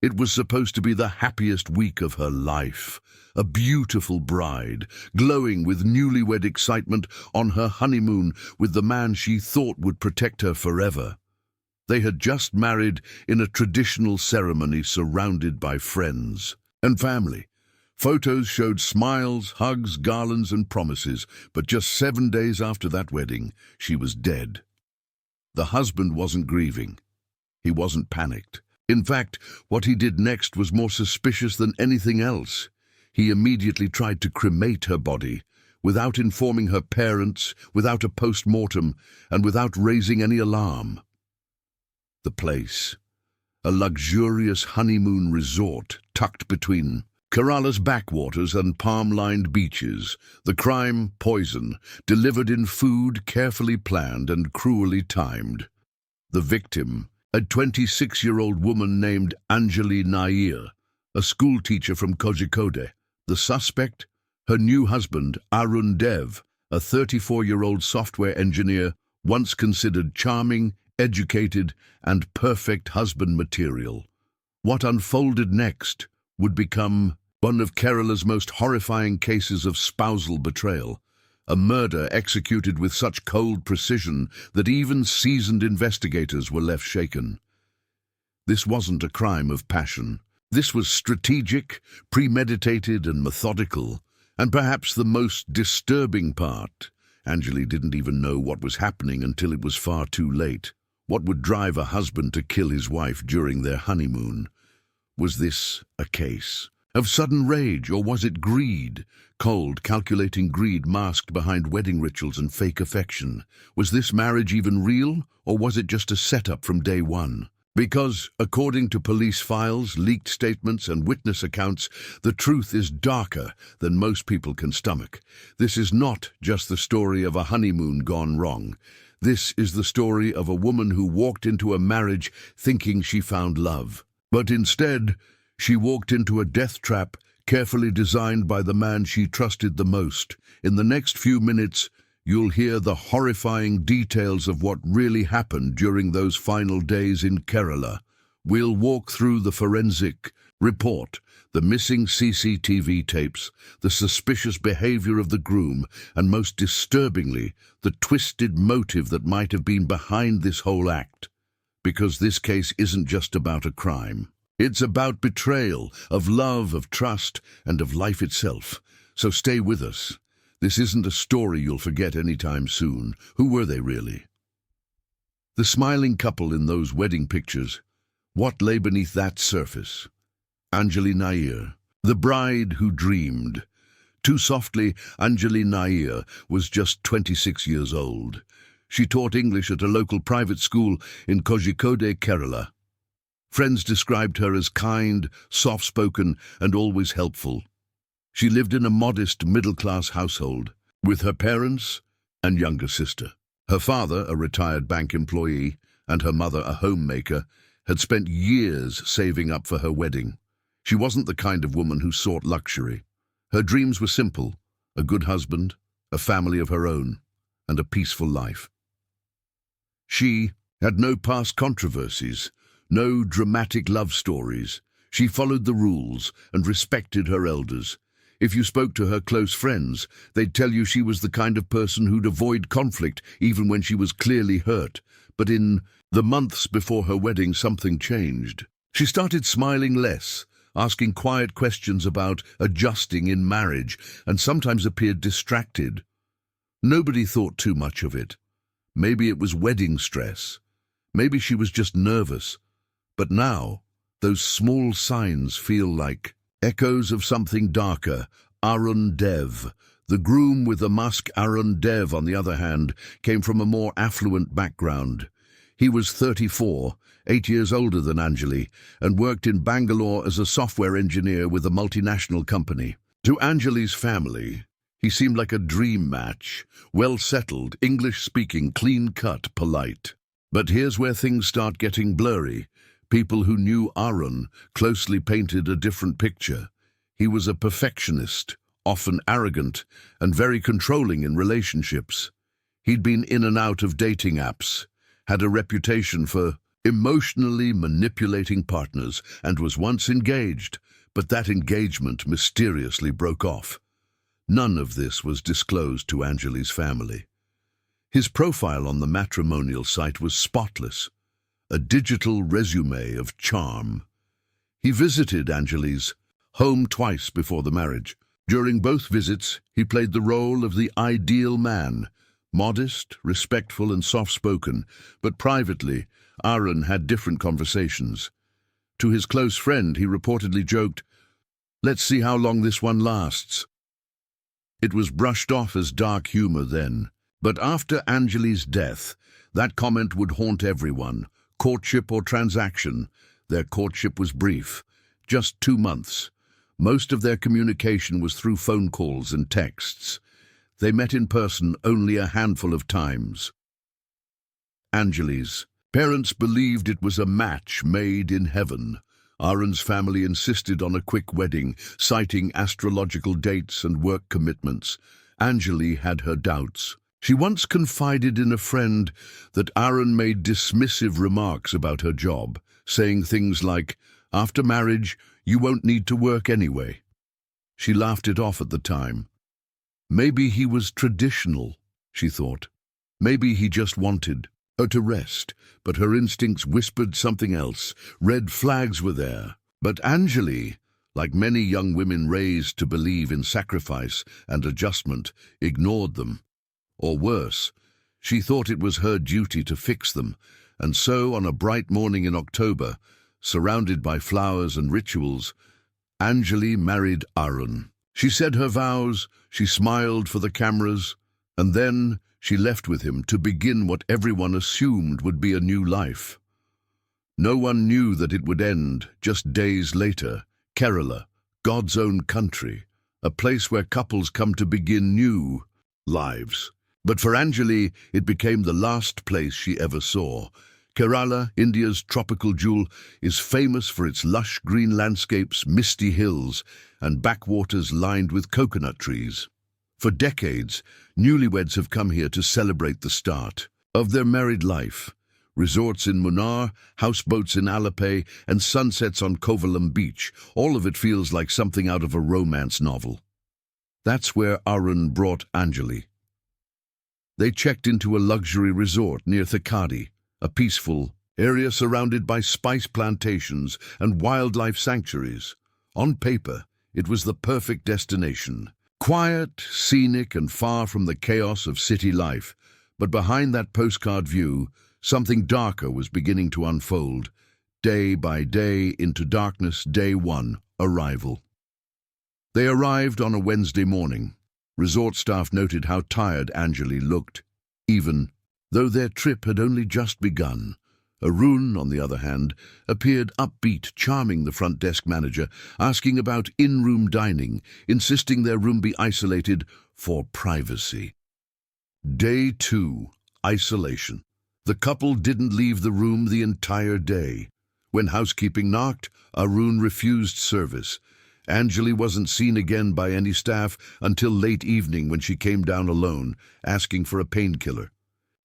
It was supposed to be the happiest week of her life. A beautiful bride, glowing with newlywed excitement on her honeymoon with the man she thought would protect her forever. They had just married in a traditional ceremony surrounded by friends and family. Photos showed smiles, hugs, garlands, and promises, but just 7 days after that wedding, she was dead. The husband wasn't grieving. He wasn't panicked. In fact, what he did next was more suspicious than anything else. He immediately tried to cremate her body, without informing her parents, without a post-mortem, and without raising any alarm. The place, a luxurious honeymoon resort tucked between Kerala's backwaters and palm-lined beaches. The crime, poison, delivered in food carefully planned and cruelly timed. The victim, a 26-year-old woman named Anjali Nair, a schoolteacher from Kozhikode. The suspect, her new husband, Arun Dev, a 34-year-old software engineer, once considered charming, educated, and perfect husband material. What unfolded next would become one of Kerala's most horrifying cases of spousal betrayal, a murder executed with such cold precision that even seasoned investigators were left shaken. This wasn't a crime of passion. This was strategic, premeditated, and methodical. And perhaps the most disturbing part, Anjali didn't even know what was happening until it was far too late. What would drive a husband to kill his wife during their honeymoon? Was this a case of sudden rage, or was it greed? Cold, calculating greed masked behind wedding rituals and fake affection. Was this marriage even real, or was it just a setup from day one? Because, according to police files, leaked statements, and witness accounts, the truth is darker than most people can stomach. This is not just the story of a honeymoon gone wrong. This is the story of a woman who walked into a marriage thinking she found love. But instead, she walked into a death trap carefully designed by the man she trusted the most. In the next few minutes, you'll hear the horrifying details of what really happened during those final days in Kerala. We'll walk through the forensic report, the missing CCTV tapes, the suspicious behavior of the groom, and most disturbingly, the twisted motive that might have been behind this whole act. Because this case isn't just about a crime. It's about betrayal, of love, of trust, and of life itself. So stay with us. This isn't a story you'll forget anytime soon. Who were they really? The smiling couple in those wedding pictures. What lay beneath that surface? Anjali Nair, the bride who dreamed. Too softly, Anjali Nair was just 26 years old. She taught English at a local private school in Kozhikode, Kerala. Friends described her as kind, soft-spoken, and always helpful. She lived in a modest middle-class household with her parents and younger sister. Her father, a retired bank employee, and her mother, a homemaker, had spent years saving up for her wedding. She wasn't the kind of woman who sought luxury. Her dreams were simple: a good husband, a family of her own, and a peaceful life. She had no past controversies, no dramatic love stories. She followed the rules and respected her elders. If you spoke to her close friends, they'd tell you she was the kind of person who'd avoid conflict even when she was clearly hurt. But in the months before her wedding, something changed. She started smiling less, asking quiet questions about adjusting in marriage, and sometimes appeared distracted. Nobody thought too much of it. Maybe it was wedding stress. Maybe she was just nervous. But now, those small signs feel like echoes of something darker. Arun Dev. The groom with the mask, Arun Dev, on the other hand, came from a more affluent background. He was 34, 8 years older than Anjali, and worked in Bangalore as a software engineer with a multinational company. To Anjali's family, he seemed like a dream match, well-settled, English-speaking, clean-cut, polite. But here's where things start getting blurry. People who knew Arun closely painted a different picture. He was a perfectionist, often arrogant, and very controlling in relationships. He'd been in and out of dating apps, had a reputation for emotionally manipulating partners, and was once engaged, but that engagement mysteriously broke off. None of this was disclosed to Anjali's family. His profile on the matrimonial site was spotless, a digital resume of charm. He visited Anjali's home twice before the marriage. During both visits, he played the role of the ideal man, modest, respectful, and soft-spoken, but privately, Aaron had different conversations. To his close friend, he reportedly joked, "Let's see how long this one lasts." It was brushed off as dark humor then, but after Anjali's death, that comment would haunt everyone, courtship or transaction. Their courtship was brief, just 2 months. Most of their communication was through phone calls and texts. They met in person only a handful of times. Anjali's parents believed it was a match made in heaven. Aaron's family insisted on a quick wedding, citing astrological dates and work commitments. Anjali had her doubts. She once confided in a friend that Aaron made dismissive remarks about her job, saying things like, "After marriage, you won't need to work anyway." She laughed it off at the time. Maybe he was traditional, she thought. Maybe he just wanted her to rest, but her instincts whispered something else. Red flags were there. But Anjali, like many young women raised to believe in sacrifice and adjustment, ignored them. Or worse, she thought it was her duty to fix them, and so on a bright morning in October, surrounded by flowers and rituals, Anjali married Aaron. She said her vows, she smiled for the cameras, and then she left with him to begin what everyone assumed would be a new life. No one knew that it would end just days later. Kerala, God's own country, a place where couples come to begin new lives. But for Anjali, it became the last place she ever saw. Kerala, India's tropical jewel, is famous for its lush green landscapes, misty hills, and backwaters lined with coconut trees. For decades, newlyweds have come here to celebrate the start of their married life. Resorts in Munnar, houseboats in Alappuzha, and sunsets on Kovalam Beach, all of it feels like something out of a romance novel. That's where Aaron brought Anjali. They checked into a luxury resort near Thakadi, a peaceful area surrounded by spice plantations and wildlife sanctuaries. On paper, it was the perfect destination. Quiet, scenic, and far from the chaos of city life. But behind that postcard view, something darker was beginning to unfold. Day by day into darkness, day one, arrival. They arrived on a Wednesday morning. Resort staff noted how tired Anjali looked, even though their trip had only just begun. Arun, on the other hand, appeared upbeat, charming the front desk manager, asking about in-room dining, insisting their room be isolated for privacy. Day 2, isolation. The couple didn't leave the room the entire day. When housekeeping knocked, Arun refused service. Anjali wasn't seen again by any staff until late evening when she came down alone, asking for a painkiller.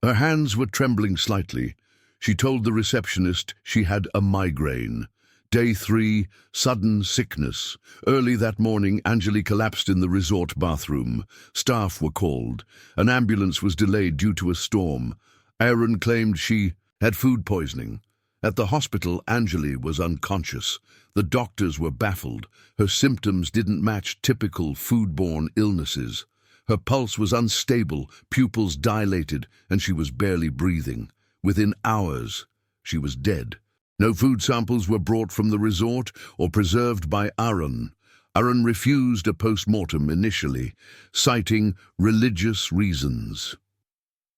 Her hands were trembling slightly. She told the receptionist she had a migraine. Day 3, sudden sickness. Early that morning, Anjali collapsed in the resort bathroom. Staff were called. An ambulance was delayed due to a storm. Aaron claimed she had food poisoning. At the hospital, Anjali was unconscious. The doctors were baffled. Her symptoms didn't match typical foodborne illnesses. Her pulse was unstable, pupils dilated, and she was barely breathing. Within hours, she was dead. No food samples were brought from the resort or preserved by Aaron. Aaron refused a post-mortem initially, citing religious reasons.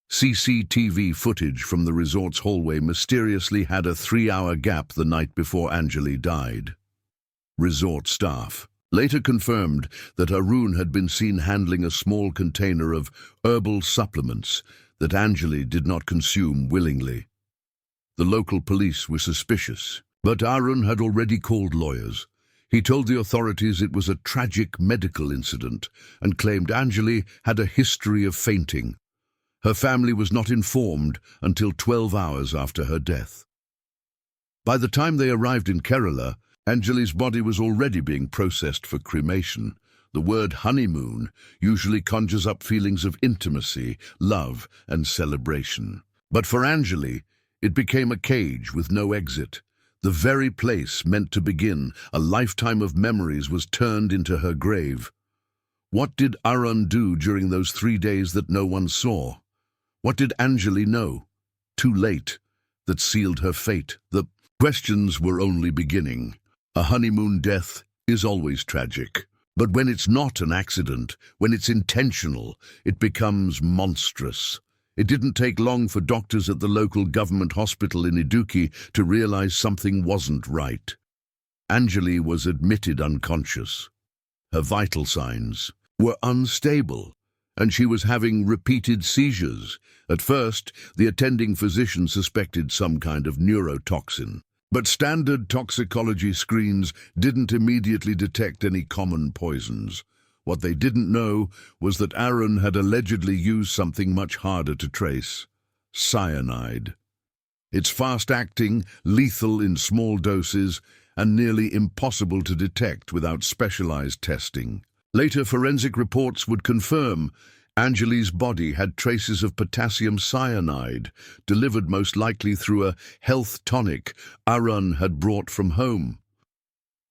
CCTV footage from the resort's hallway mysteriously had a 3-hour gap the night before Anjali died. Resort staff later confirmed that Arun had been seen handling a small container of herbal supplements that Anjali did not consume willingly. The local police were suspicious, but Arun had already called lawyers. He told the authorities it was a tragic medical incident and claimed Anjali had a history of fainting. Her family was not informed until 12 hours after her death. By the time they arrived in Kerala, Anjali's body was already being processed for cremation. The word honeymoon usually conjures up feelings of intimacy, love, and celebration. But for Anjali, it became a cage with no exit. The very place meant to begin a lifetime of memories was turned into her grave. What did Arun do during those 3 days that no one saw? What did Anjali know? Too late. That sealed her fate. The questions were only beginning. A honeymoon death is always tragic. But when it's not an accident, when it's intentional, it becomes monstrous. It didn't take long for doctors at the local government hospital in Idukki to realize something wasn't right. Anjali was admitted unconscious. Her vital signs were unstable, and she was having repeated seizures. At first, the attending physician suspected some kind of neurotoxin. But standard toxicology screens didn't immediately detect any common poisons. What they didn't know was that Arun had allegedly used something much harder to trace: cyanide. It's fast-acting, lethal in small doses, and nearly impossible to detect without specialized testing. Later forensic reports would confirm Anjali's body had traces of potassium cyanide, delivered most likely through a health tonic Arun had brought from home.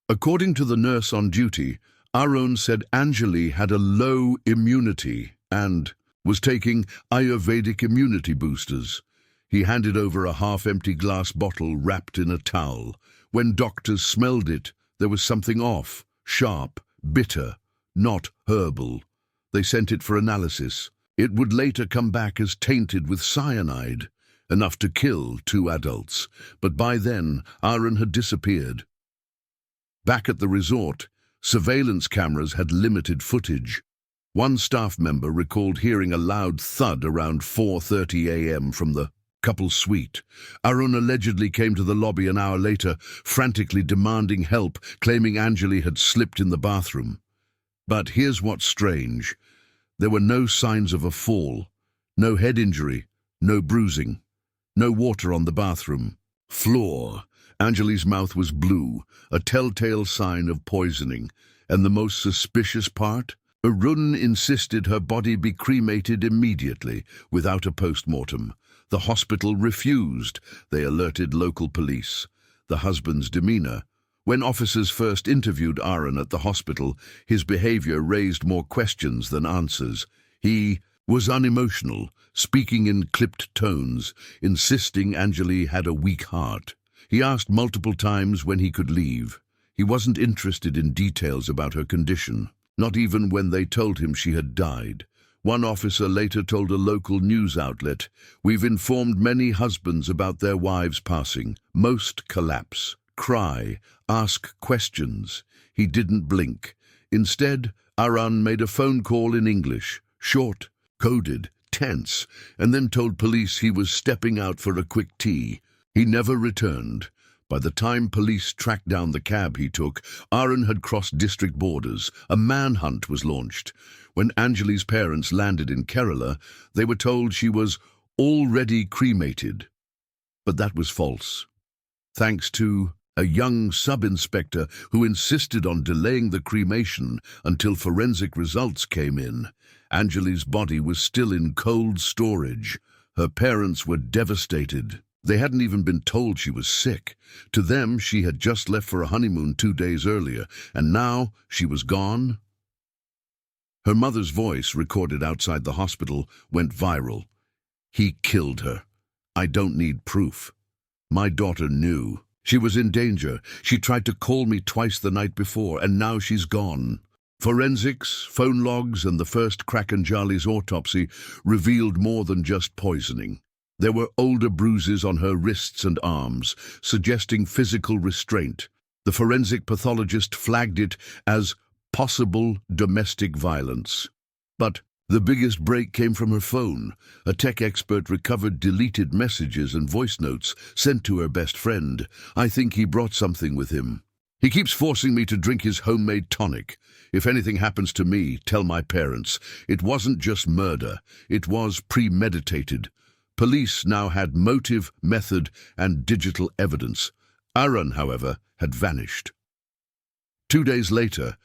According to the nurse on duty, Arun said Anjali had a low immunity and was taking Ayurvedic immunity boosters. He handed over a half-empty glass bottle wrapped in a towel. When doctors smelled it, there was something off: sharp, bitter, not herbal. They sent it for analysis. It would later come back as tainted with cyanide, enough to kill 2 adults. But by then, Arun had disappeared. Back at the resort, surveillance cameras had limited footage. One staff member recalled hearing a loud thud around 4:30 a.m. from the couple's suite. Arun allegedly came to the lobby an hour later, frantically demanding help, claiming Anjali had slipped in the bathroom. But here's what's strange. There were no signs of a fall, no head injury, no bruising, no water on the bathroom floor. Anjali's mouth was blue, a telltale sign of poisoning. And the most suspicious part? Arun insisted her body be cremated immediately, without a post-mortem. The hospital refused. They alerted local police. The husband's demeanor. When officers first interviewed Arun at the hospital, his behavior raised more questions than answers. He was unemotional, speaking in clipped tones, insisting Anjali had a weak heart. He asked multiple times when he could leave. He wasn't interested in details about her condition, not even when they told him she had died. One officer later told a local news outlet, "We've informed many husbands about their wives passing. Most collapse, cry, ask questions." He didn't blink. Instead, Arun made a phone call in English, short, coded, tense, and then told police he was stepping out for a quick tea. He never returned. By the time police tracked down the cab he took, Arun had crossed district borders. A manhunt was launched. When Anjali's parents landed in Kerala, they were told she was already cremated. But that was false. Thanks to a young sub-inspector who insisted on delaying the cremation until forensic results came in, Anjali's body was still in cold storage. Her parents were devastated. They hadn't even been told she was sick. To them, she had just left for a honeymoon 2 days earlier, and now she was gone. Her mother's voice, recorded outside the hospital, went viral. "He killed her. I don't need proof. My daughter knew. She was in danger. She tried to call me twice the night before, and now she's gone." Forensics, phone logs, and the first Krakanjali's autopsy revealed more than just poisoning. There were older bruises on her wrists and arms, suggesting physical restraint. The forensic pathologist flagged it as possible domestic violence. But the biggest break came from her phone. A tech expert recovered deleted messages and voice notes sent to her best friend. "I think he brought something with him. He keeps forcing me to drink his homemade tonic. If anything happens to me, tell my parents. It wasn't just murder. It was premeditated." Police now had motive, method, and digital evidence. Arun, however, had vanished. 2 days later,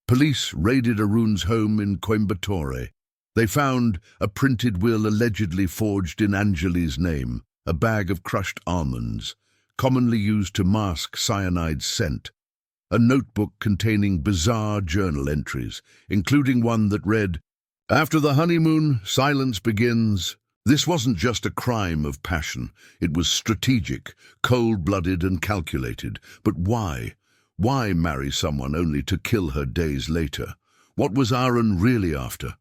police raided Arun's home in Coimbatore. They found a printed will allegedly forged in Anjali's name, a bag of crushed almonds, commonly used to mask cyanide scent, a notebook containing bizarre journal entries, including one that read, "After the honeymoon, silence begins." This wasn't just a crime of passion. It was strategic, cold-blooded and calculated. But why? Why marry someone only to kill her days later? What was Arun really after?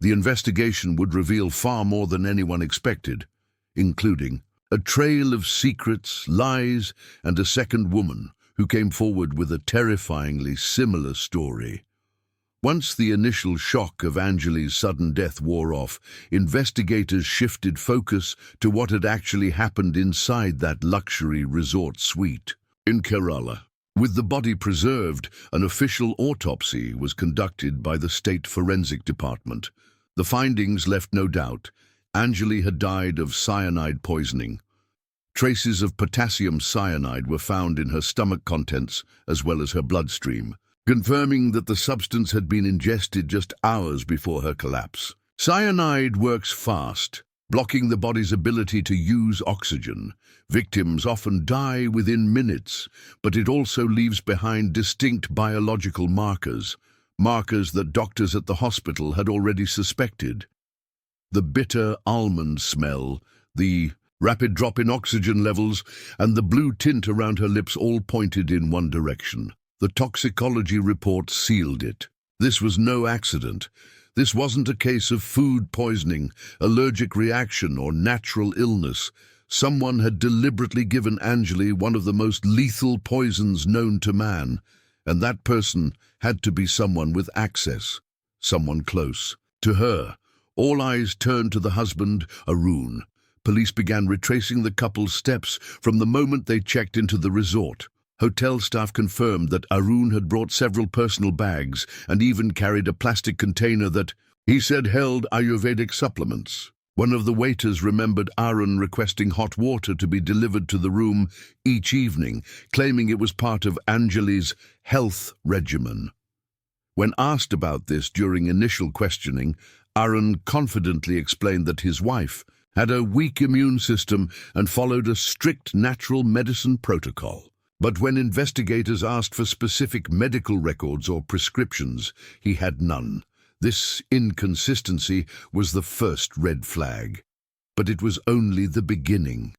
The investigation would reveal far more than anyone expected, including a trail of secrets, lies, and a second woman who came forward with a terrifyingly similar story. Once the initial shock of Anjali's sudden death wore off, investigators shifted focus to what had actually happened inside that luxury resort suite in Kerala. With the body preserved, an official autopsy was conducted by the State Forensic Department. The findings left no doubt. Anjali had died of cyanide poisoning. Traces of potassium cyanide were found in her stomach contents as well as her bloodstream, confirming that the substance had been ingested just hours before her collapse. Cyanide works fast, blocking the body's ability to use oxygen. Victims often die within minutes, but it also leaves behind distinct biological markers that doctors at the hospital had already suspected. The bitter almond smell, the rapid drop in oxygen levels, and the blue tint around her lips all pointed in one direction. The toxicology report sealed it. This was no accident. This wasn't a case of food poisoning, allergic reaction, or natural illness. Someone had deliberately given Anjali one of the most lethal poisons known to man, and that person had to be someone with access, someone close to her. All eyes turned to the husband, Arun. Police began retracing the couple's steps from the moment they checked into the resort. Hotel staff confirmed that Arun had brought several personal bags and even carried a plastic container that, he said, held Ayurvedic supplements. One of the waiters remembered Arun requesting hot water to be delivered to the room each evening, claiming it was part of Anjali's health regimen. When asked about this during initial questioning, Arun confidently explained that his wife had a weak immune system and followed a strict natural medicine protocol. But when investigators asked for specific medical records or prescriptions, he had none. This inconsistency was the first red flag. But it was only the beginning.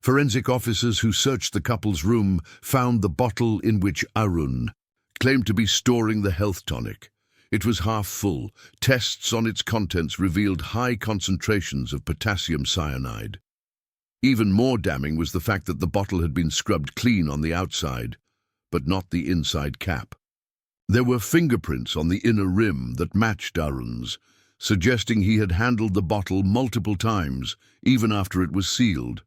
Forensic officers who searched the couple's room found the bottle in which Arun claimed to be storing the health tonic. It was half full. Tests on its contents revealed high concentrations of potassium cyanide. Even more damning was the fact that the bottle had been scrubbed clean on the outside, but not the inside cap. There were fingerprints on the inner rim that matched Arun's, suggesting he had handled the bottle multiple times, even after it was sealed.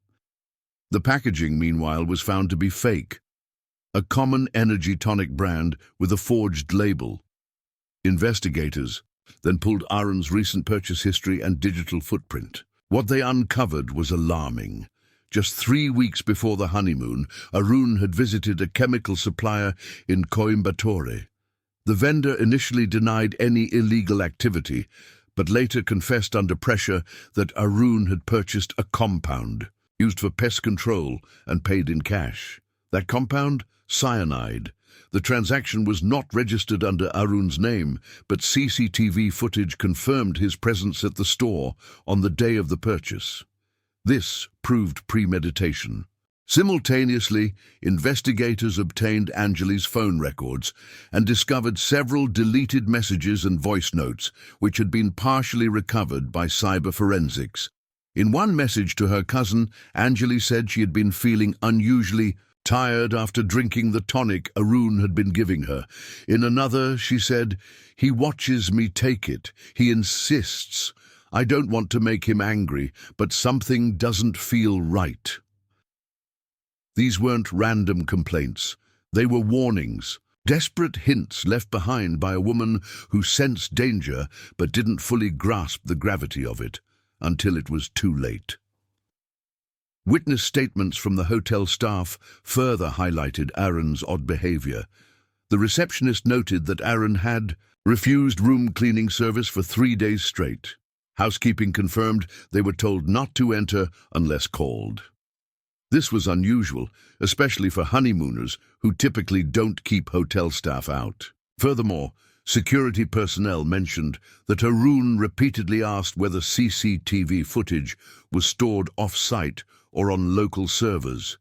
The packaging, meanwhile, was found to be fake, a common energy tonic brand with a forged label. Investigators then pulled Arun's recent purchase history and digital footprint. What they uncovered was alarming. Just 3 weeks before the honeymoon, Arun had visited a chemical supplier in Coimbatore. The vendor initially denied any illegal activity, but later confessed under pressure that Arun had purchased a compound used for pest control and paid in cash. That compound? Cyanide. The transaction was not registered under Arun's name, but CCTV footage confirmed his presence at the store on the day of the purchase. This proved premeditation. Simultaneously, investigators obtained Anjali's phone records and discovered several deleted messages and voice notes, which had been partially recovered by cyber forensics. In one message to her cousin, Anjali said she had been feeling unusually tired after drinking the tonic Arun had been giving her. In another, she said, "He watches me take it. He insists. I don't want to make him angry, but something doesn't feel right." These weren't random complaints. They were warnings, desperate hints left behind by a woman who sensed danger but didn't fully grasp the gravity of it until it was too late. Witness statements from the hotel staff further highlighted Aaron's odd behavior. The receptionist noted that Aaron had refused room cleaning service for 3 days straight. Housekeeping confirmed they were told not to enter unless called. This was unusual, especially for honeymooners who typically don't keep hotel staff out. Furthermore, security personnel mentioned that Haroon repeatedly asked whether CCTV footage was stored off-site or on local servers.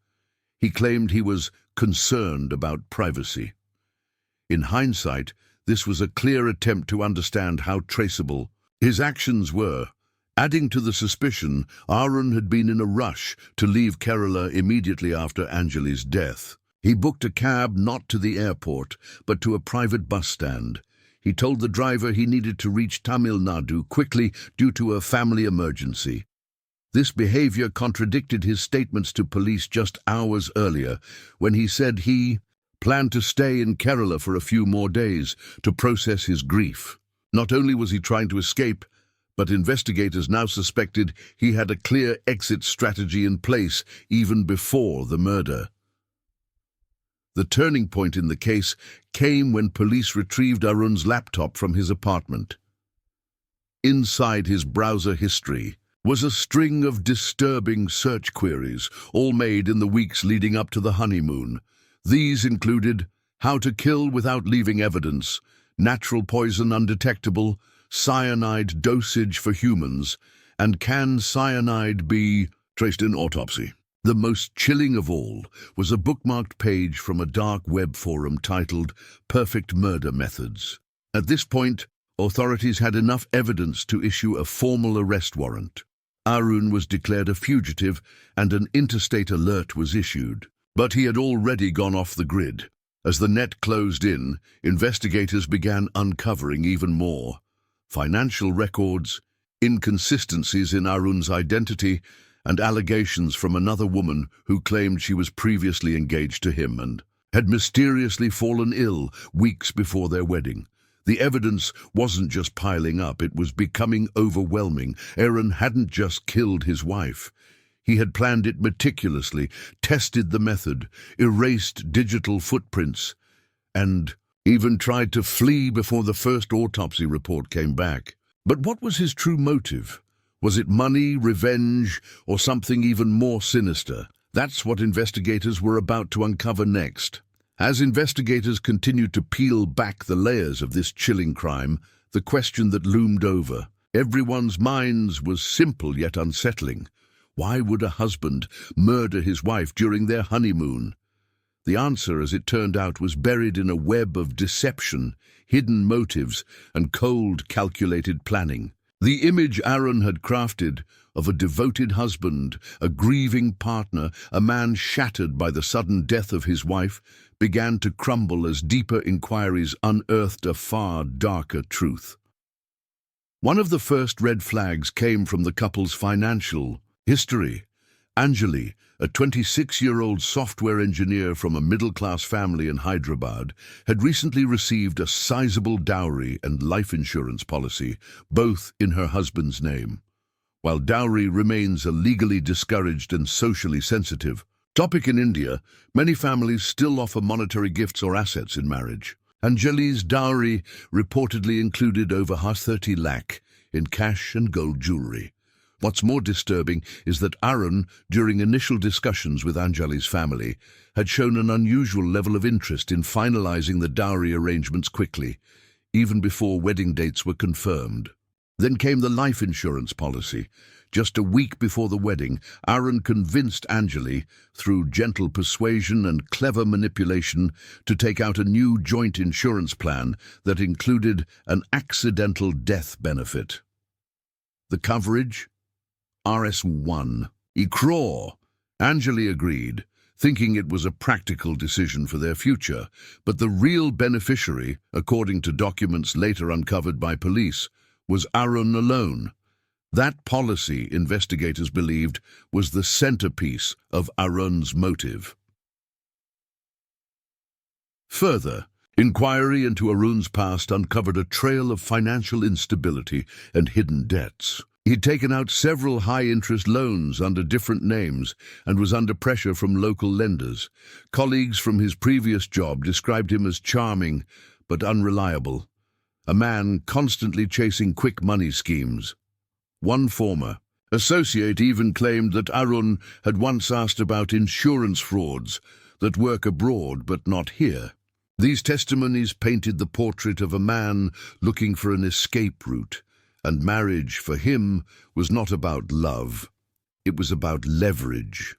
He claimed he was concerned about privacy. In hindsight, this was a clear attempt to understand how traceable his actions were. Adding to the suspicion, Aaron had been in a rush to leave Kerala immediately after Anjali's death. He booked a cab not to the airport, but to a private bus stand. He told the driver he needed to reach Tamil Nadu quickly due to a family emergency. This behavior contradicted his statements to police just hours earlier, when he said he planned to stay in Kerala for a few more days to process his grief. Not only was he trying to escape, but investigators now suspected he had a clear exit strategy in place even before the murder. The turning point in the case came when police retrieved Arun's laptop from his apartment. Inside his browser history was a string of disturbing search queries, all made in the weeks leading up to the honeymoon. These included how to kill without leaving evidence, natural poison undetectable, cyanide dosage for humans, and can cyanide be traced in autopsy. The most chilling of all was a bookmarked page from a dark web forum titled Perfect Murder Methods. At this point, authorities had enough evidence to issue a formal arrest warrant. Arun was declared a fugitive and an interstate alert was issued. But he had already gone off the grid. As the net closed in, investigators began uncovering even more. Financial records, inconsistencies in Arun's identity, and allegations from another woman who claimed she was previously engaged to him and had mysteriously fallen ill weeks before their wedding. The evidence wasn't just piling up, it was becoming overwhelming. Aaron hadn't just killed his wife. He had planned it meticulously, tested the method, erased digital footprints, and even tried to flee before the first autopsy report came back. But what was his true motive? Was it money, revenge, or something even more sinister? That's what investigators were about to uncover next. As investigators continued to peel back the layers of this chilling crime, the question that loomed over everyone's minds was simple yet unsettling. Why would a husband murder his wife during their honeymoon? The answer, as it turned out, was buried in a web of deception, hidden motives, and cold, calculated planning. The image Aaron had crafted of a devoted husband, a grieving partner, a man shattered by the sudden death of his wife, began to crumble as deeper inquiries unearthed a far darker truth. One of the first red flags came from the couple's financial history. Anjali, a 26-year-old software engineer from a middle-class family in Hyderabad, had recently received a sizable dowry and life insurance policy, both in her husband's name. While dowry remains a legally discouraged and socially sensitive topic in India, many families still offer monetary gifts or assets in marriage. Anjali's dowry reportedly included over 30 lakh in cash and gold jewelry. What's more disturbing is that Arun, during initial discussions with Anjali's family, had shown an unusual level of interest in finalizing the dowry arrangements quickly, even before wedding dates were confirmed. Then came the life insurance policy. Just a week before the wedding, Arun convinced Anjali, through gentle persuasion and clever manipulation, to take out a new joint insurance plan that included an accidental death benefit. The coverage? Rs1 crore. Anjali agreed, thinking it was a practical decision for their future, but the real beneficiary, according to documents later uncovered by police, was Arun alone. That policy, investigators believed, was the centerpiece of Arun's motive. Further, inquiry into Arun's past uncovered a trail of financial instability and hidden debts. He'd taken out several high-interest loans under different names and was under pressure from local lenders. Colleagues from his previous job described him as charming but unreliable, a man constantly chasing quick money schemes. One former associate even claimed that Arun had once asked about insurance frauds that work abroad but not here. These testimonies painted the portrait of a man looking for an escape route, and marriage for him was not about love, it was about leverage.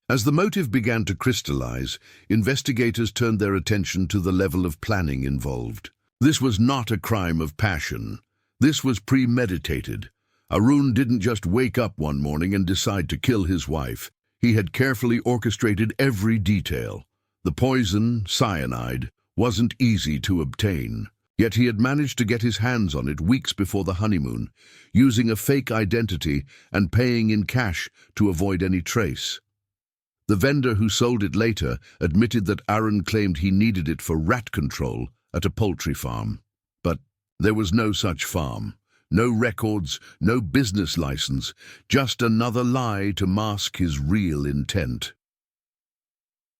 As the motive began to crystallize, investigators turned their attention to the level of planning involved. This was not a crime of passion. This was premeditated. Arun didn't just wake up one morning and decide to kill his wife. He had carefully orchestrated every detail. The poison, cyanide, wasn't easy to obtain. Yet he had managed to get his hands on it weeks before the honeymoon, using a fake identity and paying in cash to avoid any trace. The vendor who sold it later admitted that Arun claimed he needed it for rat control at a poultry farm. But there was no such farm. No records, no business license, just another lie to mask his real intent.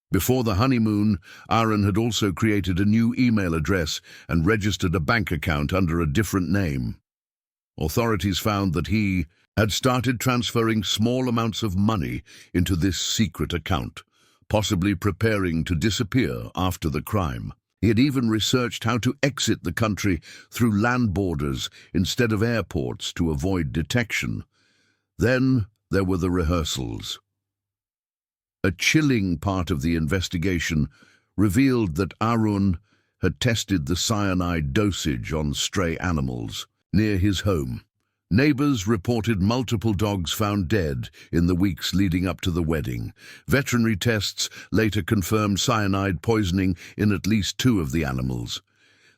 Before the honeymoon, Arun had also created a new email address and registered a bank account under a different name. Authorities found that he had started transferring small amounts of money into this secret account, possibly preparing to disappear after the crime. He had even researched how to exit the country through land borders instead of airports to avoid detection. Then there were the rehearsals. A chilling part of the investigation revealed that Arun had tested the cyanide dosage on stray animals near his home. Neighbors reported multiple dogs found dead in the weeks leading up to the wedding. Veterinary tests later confirmed cyanide poisoning in at least 2 of the animals.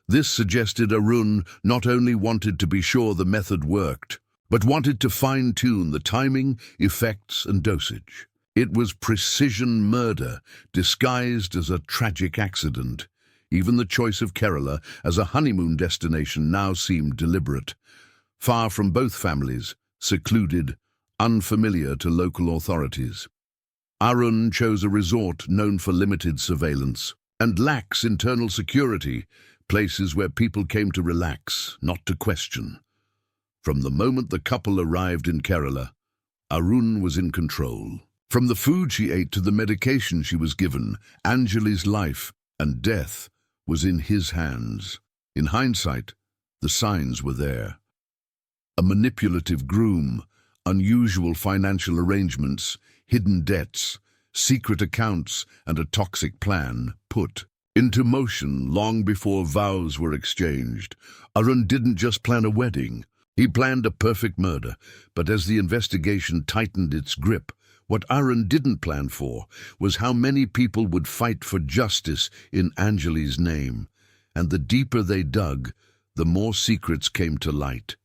This suggested Arun not only wanted to be sure the method worked, but wanted to fine-tune the timing, effects, and dosage. It was precision murder disguised as a tragic accident. Even the choice of Kerala as a honeymoon destination now seemed deliberate. Far from both families, secluded, unfamiliar to local authorities. Arun chose a resort known for limited surveillance and lax internal security, places where people came to relax, not to question. From the moment the couple arrived in Kerala, Arun was in control. From the food she ate to the medication she was given, Anjali's life and death was in his hands. In hindsight, the signs were there. A manipulative groom, unusual financial arrangements, hidden debts, secret accounts, and a toxic plan put into motion long before vows were exchanged. Arun didn't just plan a wedding. He planned a perfect murder, but as the investigation tightened its grip, what Arun didn't plan for was how many people would fight for justice in Anjali's name, and the deeper they dug, the more secrets came to light.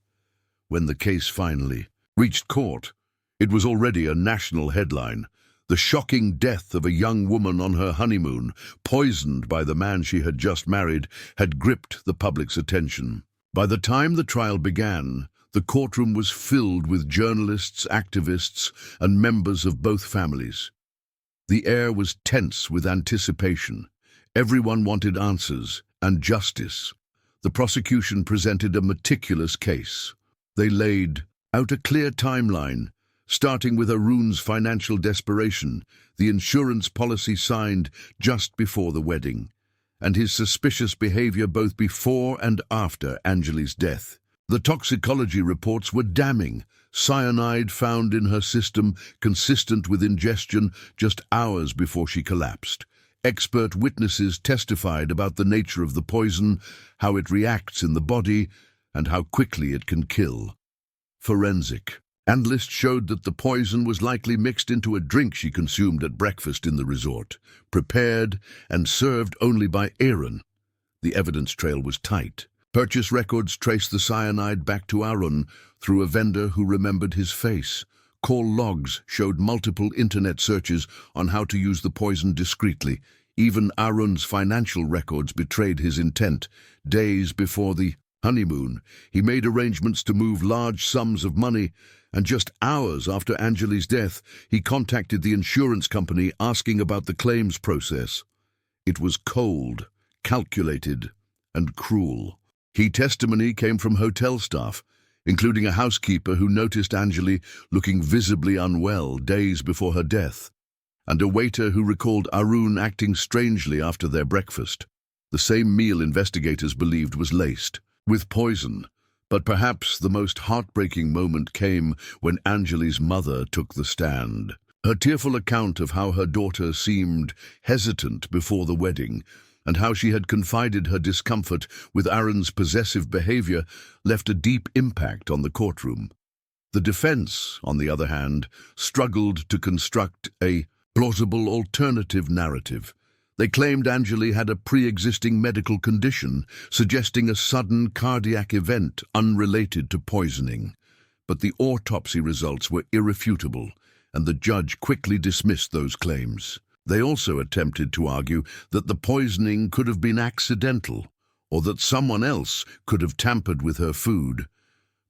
When the case finally reached court, it was already a national headline. The shocking death of a young woman on her honeymoon, poisoned by the man she had just married, had gripped the public's attention. By the time the trial began, the courtroom was filled with journalists, activists, and members of both families. The air was tense with anticipation. Everyone wanted answers and justice. The prosecution presented a meticulous case. They laid out a clear timeline, starting with Arun's financial desperation, the insurance policy signed just before the wedding, and his suspicious behavior both before and after Anjali's death. The toxicology reports were damning. Cyanide found in her system, consistent with ingestion just hours before she collapsed. Expert witnesses testified about the nature of the poison, how it reacts in the body, and how quickly it can kill. Forensic analysts showed that the poison was likely mixed into a drink she consumed at breakfast in the resort, prepared and served only by Arun. The evidence trail was tight. Purchase records traced the cyanide back to Arun through a vendor who remembered his face. Call logs showed multiple internet searches on how to use the poison discreetly. Even Arun's financial records betrayed his intent. Days before the Honeymoon, he made arrangements to move large sums of money, and just hours after Anjali's death, he contacted the insurance company asking about the claims process. It was cold, calculated, and cruel. Key testimony came from hotel staff, including a housekeeper who noticed Anjali looking visibly unwell days before her death, and a waiter who recalled Arun acting strangely after their breakfast. The same meal investigators believed was laced with poison. But perhaps the most heartbreaking moment came when Anjali's mother took the stand. Her tearful account of how her daughter seemed hesitant before the wedding and how she had confided her discomfort with Arun's possessive behavior left a deep impact on the courtroom. The defense, on the other hand, struggled to construct a plausible alternative narrative. They claimed Anjali had a pre-existing medical condition, suggesting a sudden cardiac event unrelated to poisoning. But the autopsy results were irrefutable, and the judge quickly dismissed those claims. They also attempted to argue that the poisoning could have been accidental, or that someone else could have tampered with her food.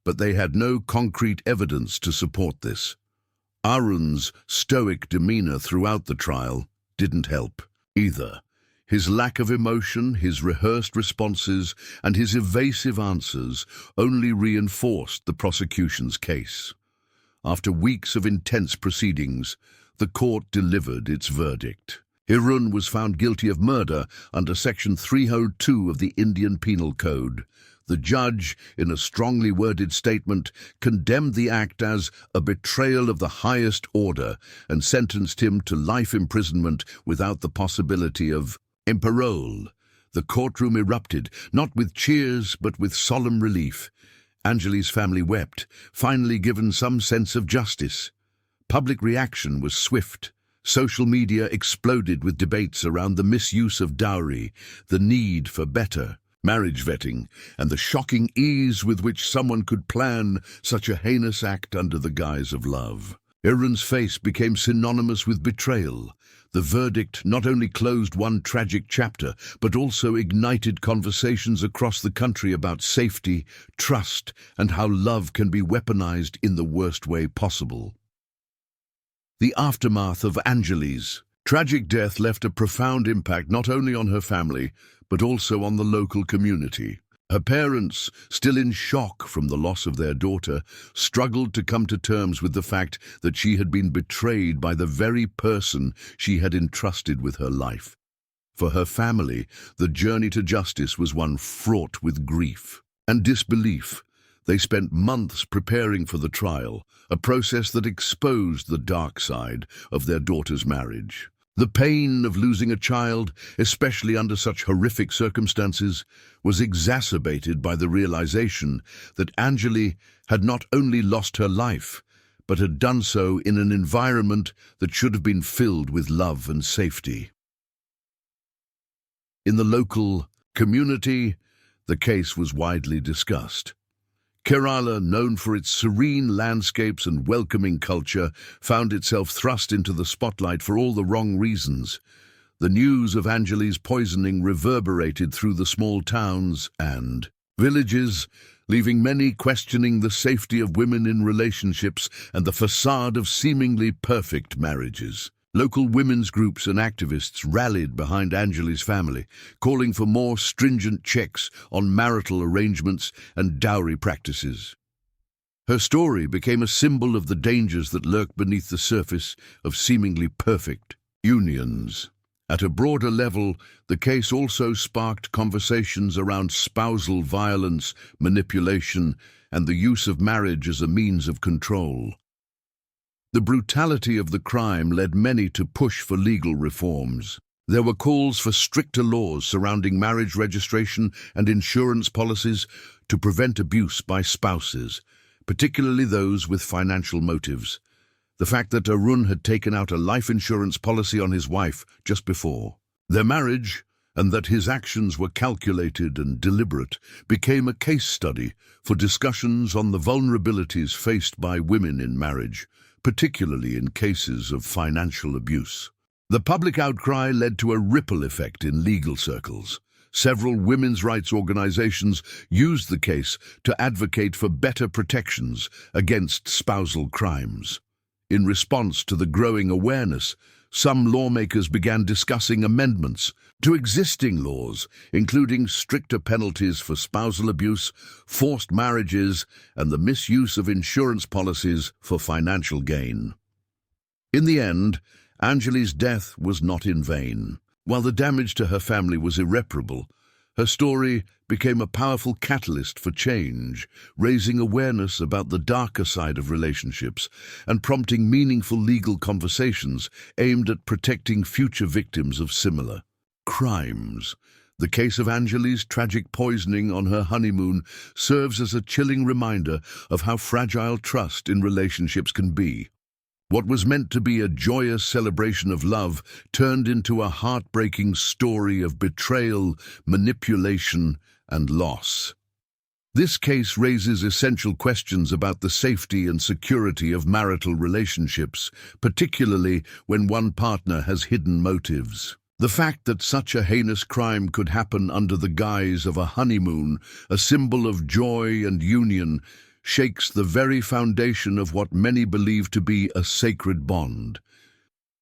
But they had no concrete evidence to support this. Arun's stoic demeanor throughout the trial didn't help either. His lack of emotion, his rehearsed responses, and his evasive answers only reinforced the prosecution's case. After weeks of intense proceedings, the court delivered its verdict. Arun was found guilty of murder under Section 302 of the Indian Penal Code. The judge, in a strongly worded statement, condemned the act as a betrayal of the highest order and sentenced him to life imprisonment without the possibility of parole. The courtroom erupted, not with cheers but with solemn relief. Anjali's family wept, finally given some sense of justice. Public reaction was swift. Social media exploded with debates around the misuse of dowry, the need for better marriage vetting, and the shocking ease with which someone could plan such a heinous act under the guise of love. Arun's face became synonymous with betrayal. The verdict not only closed one tragic chapter, but also ignited conversations across the country about safety, trust, and how love can be weaponized in the worst way possible. The aftermath of Anjali's tragic death left a profound impact not only on her family, but also on the local community. Her parents, still in shock from the loss of their daughter, struggled to come to terms with the fact that she had been betrayed by the very person she had entrusted with her life. For her family, the journey to justice was one fraught with grief and disbelief. They spent months preparing for the trial, a process that exposed the dark side of their daughter's marriage. The pain of losing a child, especially under such horrific circumstances, was exacerbated by the realization that Anjali had not only lost her life, but had done so in an environment that should have been filled with love and safety. In the local community, the case was widely discussed. Kerala, known for its serene landscapes and welcoming culture, found itself thrust into the spotlight for all the wrong reasons. The news of Anjali's poisoning reverberated through the small towns and villages, leaving many questioning the safety of women in relationships and the facade of seemingly perfect marriages. Local women's groups and activists rallied behind Anjali's family, calling for more stringent checks on marital arrangements and dowry practices. Her story became a symbol of the dangers that lurk beneath the surface of seemingly perfect unions. At a broader level, the case also sparked conversations around spousal violence, manipulation, and the use of marriage as a means of control. The brutality of the crime led many to push for legal reforms. There were calls for stricter laws surrounding marriage registration and insurance policies to prevent abuse by spouses, particularly those with financial motives. The fact that Arun had taken out a life insurance policy on his wife just before their marriage, and that his actions were calculated and deliberate, became a case study for discussions on the vulnerabilities faced by women in marriage, particularly in cases of financial abuse. The public outcry led to a ripple effect in legal circles. Several women's rights organizations used the case to advocate for better protections against spousal crimes. In response to the growing awareness, some lawmakers began discussing amendments to existing laws, including stricter penalties for spousal abuse, forced marriages, and the misuse of insurance policies for financial gain. In the end, Anjali's death was not in vain. While the damage to her family was irreparable, her story became a powerful catalyst for change, raising awareness about the darker side of relationships and prompting meaningful legal conversations aimed at protecting future victims of similar crimes. The case of Anjali's tragic poisoning on her honeymoon serves as a chilling reminder of how fragile trust in relationships can be. What was meant to be a joyous celebration of love turned into a heartbreaking story of betrayal, manipulation, and loss. This case raises essential questions about the safety and security of marital relationships, particularly when one partner has hidden motives. The fact that such a heinous crime could happen under the guise of a honeymoon, a symbol of joy and union, shakes the very foundation of what many believe to be a sacred bond.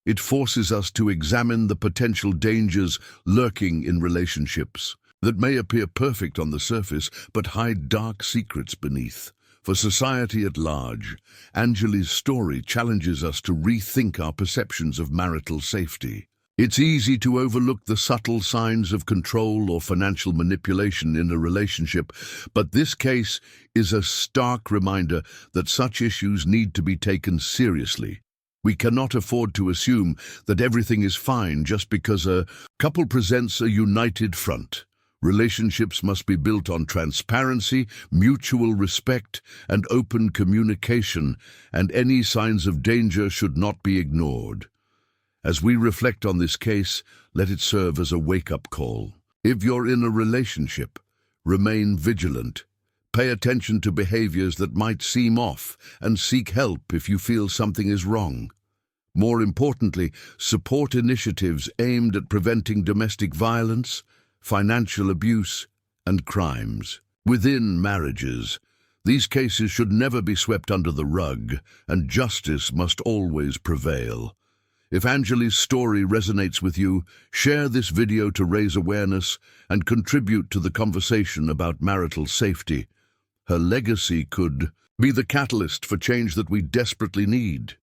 It forces us to examine the potential dangers lurking in relationships that may appear perfect on the surface but hide dark secrets beneath. For society at large, Anjali's story challenges us to rethink our perceptions of marital safety. It's easy to overlook the subtle signs of control or financial manipulation in a relationship, but this case is a stark reminder that such issues need to be taken seriously. We cannot afford to assume that everything is fine just because a couple presents a united front. Relationships must be built on transparency, mutual respect, and open communication, and any signs of danger should not be ignored. As we reflect on this case, let it serve as a wake-up call. If you're in a relationship, remain vigilant. Pay attention to behaviors that might seem off and seek help if you feel something is wrong. More importantly, support initiatives aimed at preventing domestic violence, financial abuse, and crimes. Within marriages, these cases should never be swept under the rug, and justice must always prevail. If Anjali's story resonates with you, share this video to raise awareness and contribute to the conversation about marital safety. Her legacy could be the catalyst for change that we desperately need.